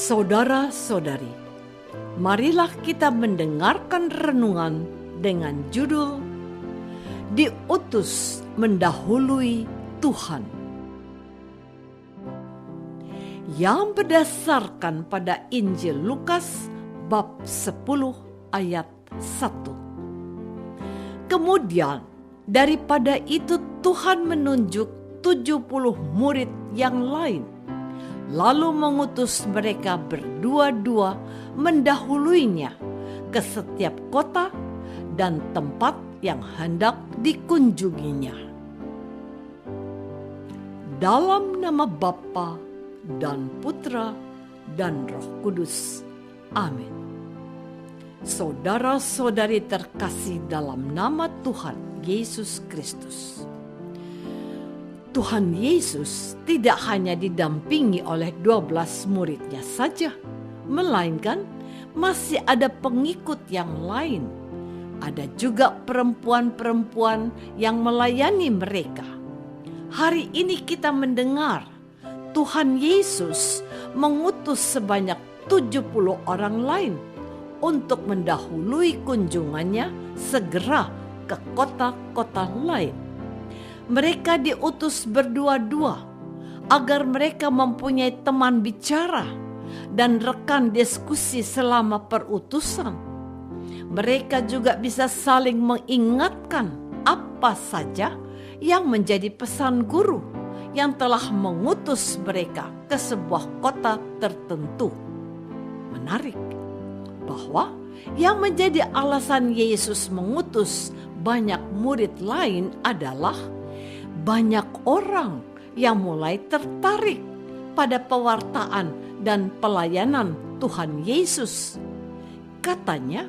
Saudara-saudari, marilah kita mendengarkan renungan dengan judul Diutus Mendahului Tuhan, yang berdasarkan pada Injil Lukas bab 10 ayat 1. Kemudian daripada itu Tuhan menunjuk 70 murid yang lain, lalu mengutus mereka berdua-dua mendahuluinya ke setiap kota dan tempat yang hendak dikunjunginya. Dalam nama Bapa dan Putra dan Roh Kudus. Amin. Saudara-saudari terkasih dalam nama Tuhan Yesus Kristus, Tuhan Yesus tidak hanya didampingi oleh 12 muridnya saja, melainkan masih ada pengikut yang lain. Ada juga perempuan-perempuan yang melayani mereka. Hari ini kita mendengar Tuhan Yesus mengutus sebanyak 70 orang lain untuk mendahului kunjungannya segera ke kota-kota lain. Mereka diutus berdua-dua agar mereka mempunyai teman bicara dan rekan diskusi selama perutusan. Mereka juga bisa saling mengingatkan apa saja yang menjadi pesan guru yang telah mengutus mereka ke sebuah kota tertentu. Menarik bahwa yang menjadi alasan Yesus mengutus banyak murid lain adalah banyak orang yang mulai tertarik pada pewartaan dan pelayanan Tuhan Yesus. Katanya,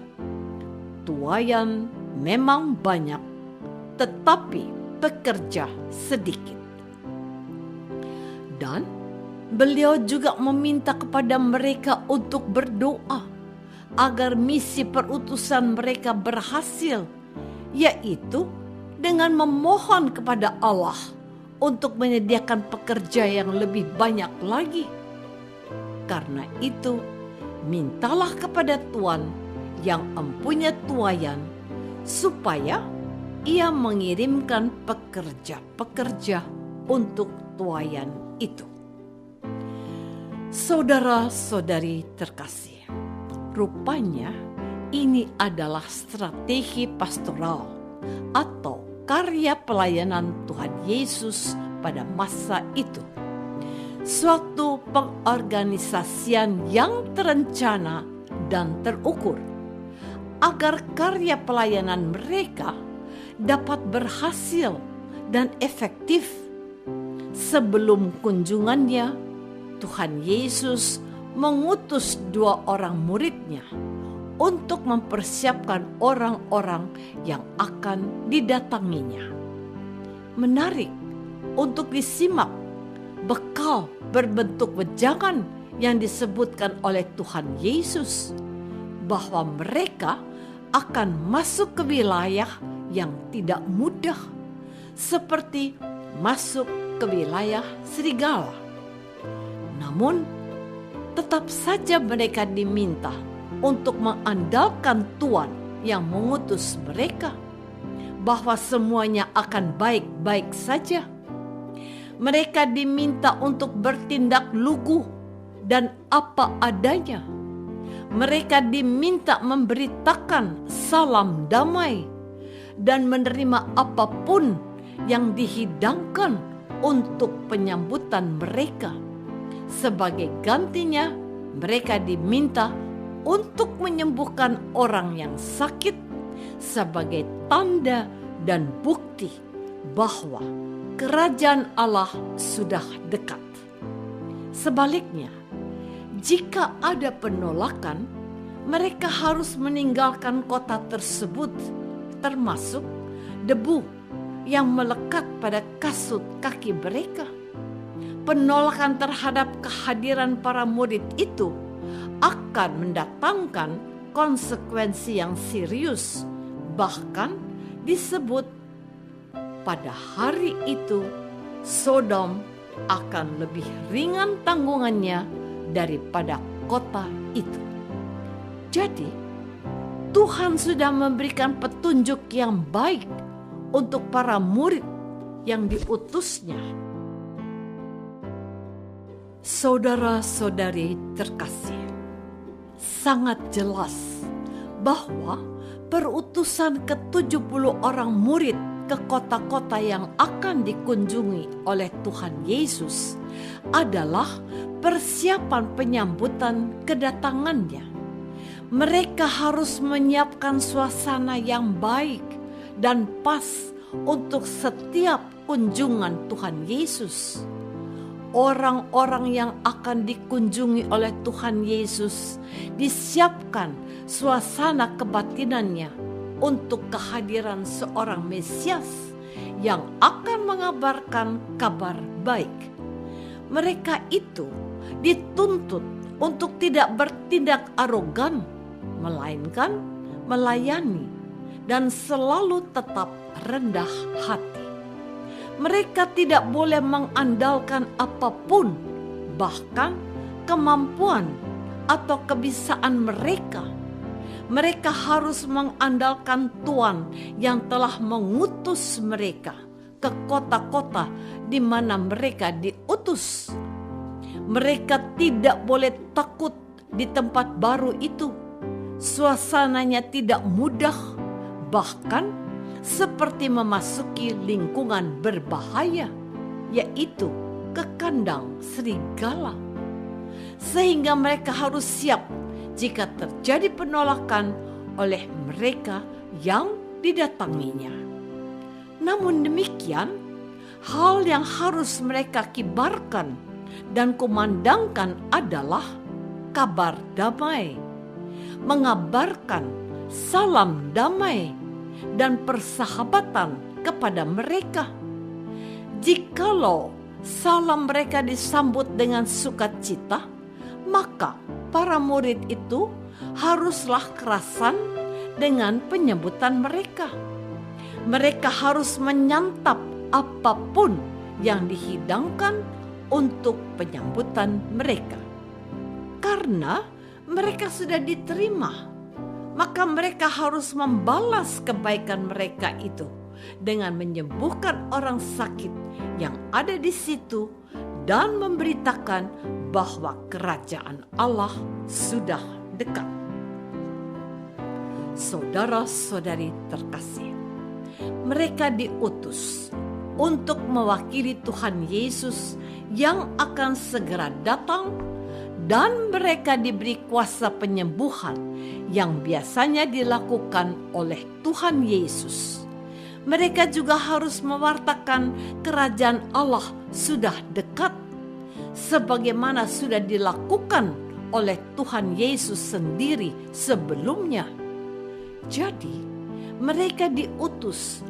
tuaian memang banyak, tetapi pekerja sedikit. Dan beliau juga meminta kepada mereka untuk berdoa agar misi perutusan mereka berhasil, yaitu dengan memohon kepada Allah untuk menyediakan pekerja yang lebih banyak lagi. Karena itu, mintalah kepada Tuhan yang empunya tuaian, supaya Ia mengirimkan pekerja-pekerja untuk tuaian itu. Saudara-saudari terkasih, rupanya ini adalah strategi pastoral atau karya pelayanan Tuhan Yesus pada masa itu. Suatu pengorganisasian yang terencana dan terukur agar karya pelayanan mereka dapat berhasil dan efektif. Sebelum kunjungannya, Tuhan Yesus mengutus 2 orang muridnya untuk mempersiapkan orang-orang yang akan didatanginya. Menarik untuk disimak bekal berbentuk wejangan yang disebutkan oleh Tuhan Yesus, bahwa mereka akan masuk ke wilayah yang tidak mudah, seperti masuk ke wilayah serigala. Namun, tetap saja mereka diminta untuk mengandalkan Tuhan yang mengutus mereka, bahwa semuanya akan baik-baik saja. Mereka diminta untuk bertindak lugu dan apa adanya. Mereka diminta memberitakan salam damai dan menerima apapun yang dihidangkan untuk penyambutan mereka. Sebagai gantinya, mereka diminta untuk menyembuhkan orang yang sakit sebagai tanda dan bukti bahwa kerajaan Allah sudah dekat. Sebaliknya, jika ada penolakan, mereka harus meninggalkan kota tersebut, termasuk debu yang melekat pada kasut kaki mereka. Penolakan terhadap kehadiran para murid itu akan mendatangkan konsekuensi yang serius. Bahkan disebut pada hari itu Sodom akan lebih ringan tanggungannya daripada kota itu. Jadi, Tuhan sudah memberikan petunjuk yang baik untuk para murid yang diutusnya. Saudara-saudari terkasih, sangat jelas bahwa perutusan ke-70 orang murid ke kota-kota yang akan dikunjungi oleh Tuhan Yesus adalah persiapan penyambutan kedatangannya. Mereka harus menyiapkan suasana yang baik dan pas untuk setiap kunjungan Tuhan Yesus. Orang-orang yang akan dikunjungi oleh Tuhan Yesus disiapkan suasana kebatinannya untuk kehadiran seorang Mesias yang akan mengabarkan kabar baik. Mereka itu dituntut untuk tidak bertindak arogan, melainkan melayani dan selalu tetap rendah hati. Mereka tidak boleh mengandalkan apapun, bahkan kemampuan atau kebisaan mereka. Mereka harus mengandalkan Tuhan yang telah mengutus mereka ke kota-kota di mana mereka diutus. Mereka tidak boleh takut di tempat baru itu. Suasananya tidak mudah, bahkan seperti memasuki lingkungan berbahaya, yaitu ke kandang serigala. Sehingga mereka harus siap jika terjadi penolakan oleh mereka yang didatanginya. Namun demikian, hal yang harus mereka kibarkan dan kumandangkan adalah kabar damai, mengabarkan salam damai dan persahabatan kepada mereka. Jikalau salam mereka disambut dengan sukacita, maka para murid itu haruslah kerasan dengan penyambutan mereka. Mereka harus menyantap apapun yang dihidangkan untuk penyambutan mereka. Karena mereka sudah diterima, maka mereka harus membalas kebaikan mereka itu dengan menyembuhkan orang sakit yang ada di situ dan memberitakan bahwa kerajaan Allah sudah dekat. Saudara-saudari terkasih, mereka diutus untuk mewakili Tuhan Yesus yang akan segera datang, dan mereka diberi kuasa penyembuhan yang biasanya dilakukan oleh Tuhan Yesus. Mereka juga harus mewartakan kerajaan Allah sudah dekat, sebagaimana sudah dilakukan oleh Tuhan Yesus sendiri sebelumnya. Jadi, mereka diutus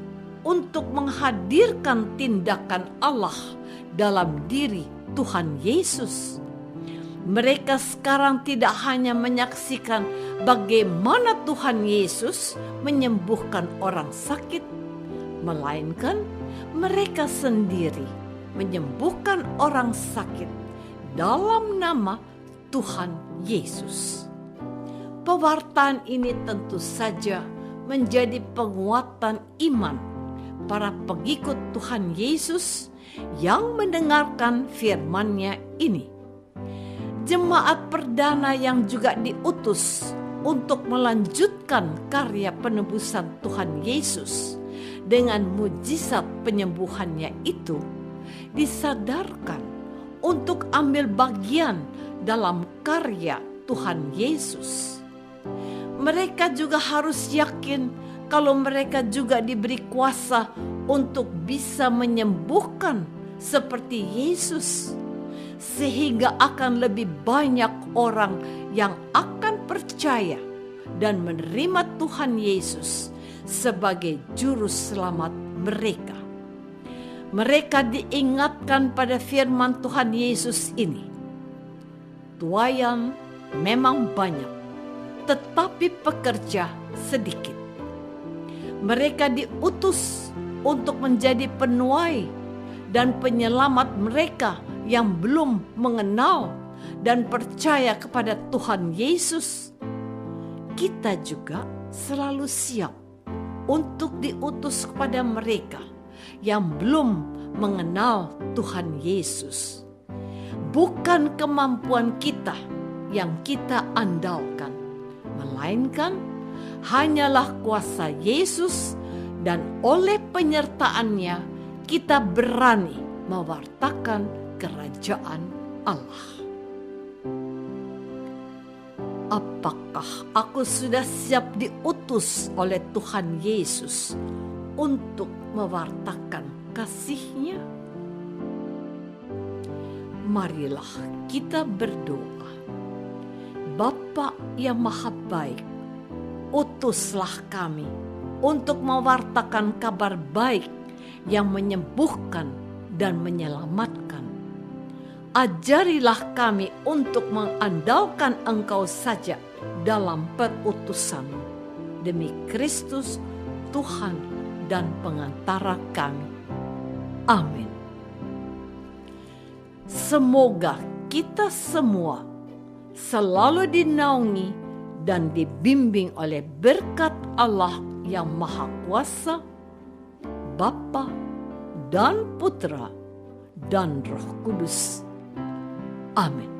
untuk menghadirkan tindakan Allah dalam diri Tuhan Yesus. Mereka sekarang tidak hanya menyaksikan bagaimana Tuhan Yesus menyembuhkan orang sakit, melainkan mereka sendiri menyembuhkan orang sakit dalam nama Tuhan Yesus. Pewartaan ini tentu saja menjadi penguatan iman para pengikut Tuhan Yesus yang mendengarkan firman-Nya ini. Jemaat perdana yang juga diutus untuk melanjutkan karya penebusan Tuhan Yesus dengan mujizat penyembuhannya itu disadarkan untuk ambil bagian dalam karya Tuhan Yesus. Mereka juga harus yakin kalau mereka juga diberi kuasa untuk bisa menyembuhkan seperti Yesus, sehingga akan lebih banyak orang yang akan percaya dan menerima Tuhan Yesus sebagai juru selamat mereka. Mereka diingatkan pada firman Tuhan Yesus ini. Tuaian memang banyak, tetapi pekerja sedikit. Mereka diutus untuk menjadi penuai dan penyelamat mereka yang belum mengenal dan percaya kepada Tuhan Yesus, kita juga selalu siap untuk diutus kepada mereka yang belum mengenal Tuhan Yesus. Bukan kemampuan kita yang kita andalkan, melainkan hanyalah kuasa Yesus, dan oleh penyertaannya kita berani mewartakan kerajaan Allah. Apakah aku sudah siap diutus oleh Tuhan Yesus untuk mewartakan kasih-Nya? Marilah kita berdoa. Bapa yang Maha Baik, utuslah kami untuk mewartakan kabar baik yang menyembuhkan dan menyelamatkan. Ajarilah kami untuk mengandalkan Engkau saja dalam perutusan. Demi Kristus, Tuhan dan pengantara kami. Amin. Semoga kita semua selalu dinaungi dan dibimbing oleh berkat Allah yang Maha Kuasa, Bapa dan Putra dan Roh Kudus. Amin.